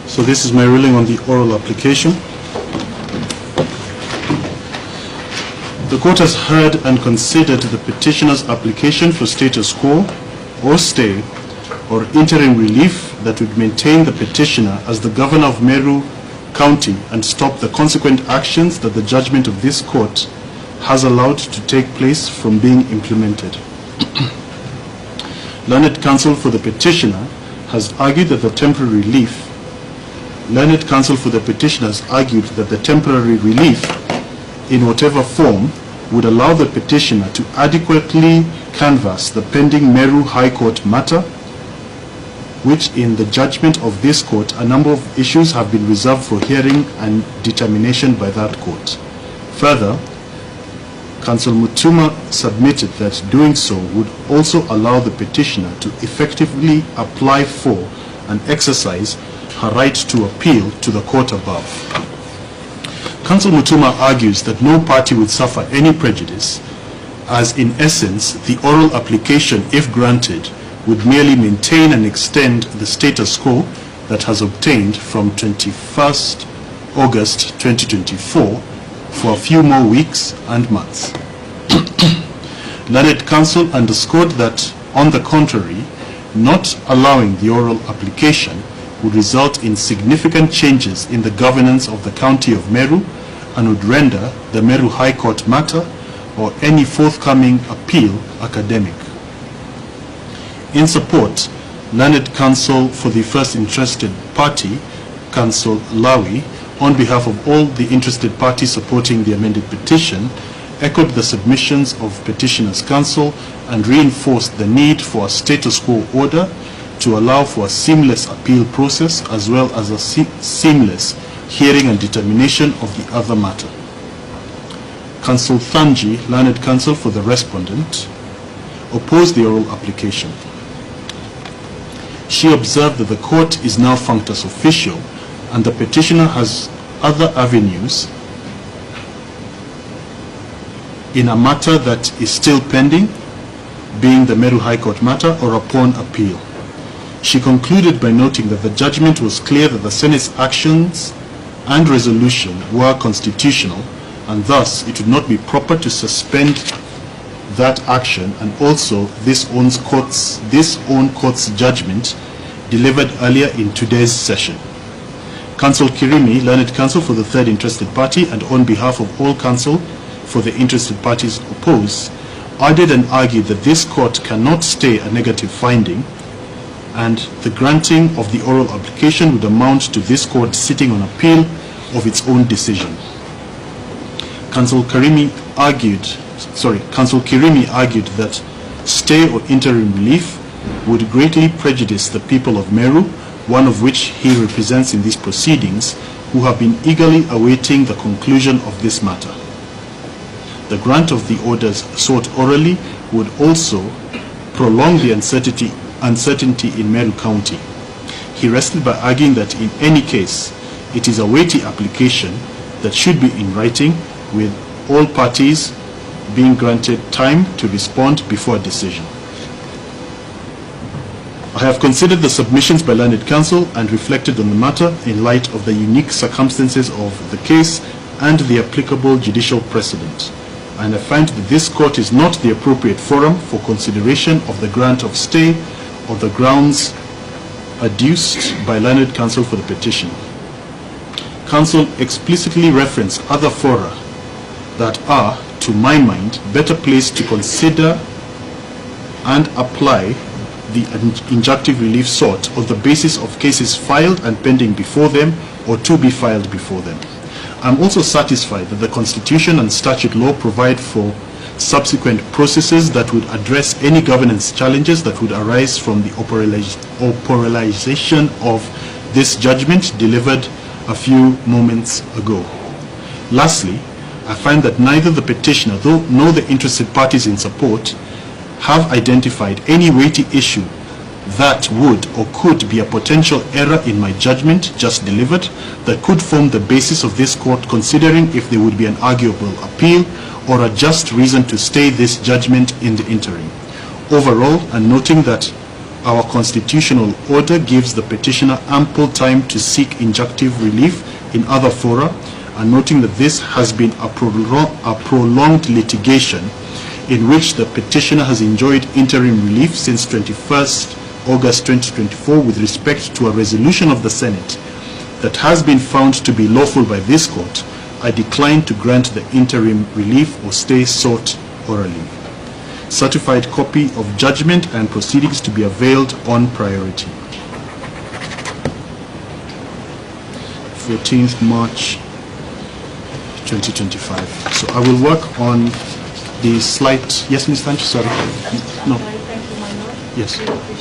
So this is my ruling on the oral application. The court has heard and considered the petitioner's application for status quo or stay or interim relief that would maintain the petitioner as the governor of Meru County and stop the consequent actions that the judgment of this court has allowed to take place from being implemented. Learned counsel for the petitioner has argued that the temporary relief in whatever form would allow the petitioner to adequately canvass the pending Meru High Court matter, which in the judgment of this court, a number of issues have been reserved for hearing and determination by that court. Further, Counsel Mutuma submitted that doing so would also allow the petitioner to effectively apply for and exercise her right to appeal to the court above. Counsel Mutuma argues that no party would suffer any prejudice, as in essence the oral application, if granted, would merely maintain and extend the status quo that has obtained from 21st August 2024 for a few more weeks and months. Learned counsel underscored that, on the contrary, not allowing the oral application would result in significant changes in the governance of the county of Meru and would render the Meru High Court matter or any forthcoming appeal academic. In support, learned counsel for the first interested party, Counsel Lawi, on behalf of all the interested parties supporting the amended petition, echoed the submissions of petitioner's counsel and reinforced the need for a status quo order to allow for a seamless appeal process as well as a seamless hearing and determination of the other matter. Counsel Thanji, learned counsel for the respondent, opposed the oral application. She observed that the court is now functus officio and the petitioner has other avenues in a matter that is still pending, being the Meru High Court matter, or upon appeal. She concluded by noting that the judgment was clear that the Senate's actions and resolution were constitutional, and thus it would not be proper to suspend that action, and also this own court's judgment delivered earlier in today's session. Counsel Kirimi, learned counsel for the third interested party, and on behalf of all counsel for the interested parties opposed, added and argued that this court cannot stay a negative finding, and the granting of the oral application would amount to this court sitting on appeal of its own decision. Counsel Kirimi argued that stay or interim relief would greatly prejudice the people of Meru, one of which he represents in these proceedings, who have been eagerly awaiting the conclusion of this matter. The grant of the orders sought orally would also prolong the uncertainty in Meru County. He rested by arguing that in any case, it is a weighty application that should be in writing, with all parties being granted time to respond before a decision. I have considered the submissions by learned counsel and reflected on the matter in light of the unique circumstances of the case and the applicable judicial precedent, and I find that this court is not the appropriate forum for consideration of the grant of stay or the grounds adduced by learned counsel for the petition. Counsel explicitly referenced other fora that are, to my mind, better placed to consider and apply the injunctive relief sought on the basis of cases filed and pending before them or to be filed before them. I am also satisfied that the Constitution and statute law provide for subsequent processes that would address any governance challenges that would arise from the operationalization of this judgment delivered a few moments ago. Lastly, I find that neither the petitioner nor the interested parties in support have identified any weighty issue that would or could be a potential error in my judgment just delivered that could form the basis of this court considering if there would be an arguable appeal or a just reason to stay this judgment in the interim. Overall, and noting that Our constitutional order gives the petitioner ample time to seek injunctive relief in other fora, and noting that this has been a prolonged litigation in which the petitioner has enjoyed interim relief since 21st August 2024 with respect to a resolution of the Senate that has been found to be lawful by this court, I decline to grant the interim relief or stay sought orally. Certified copy of judgment and proceedings to be availed on priority. 14th March 2025. So I will work on the slight. Yes, Ms. Sanchez, sorry. No. Thank you, my lord. Yes.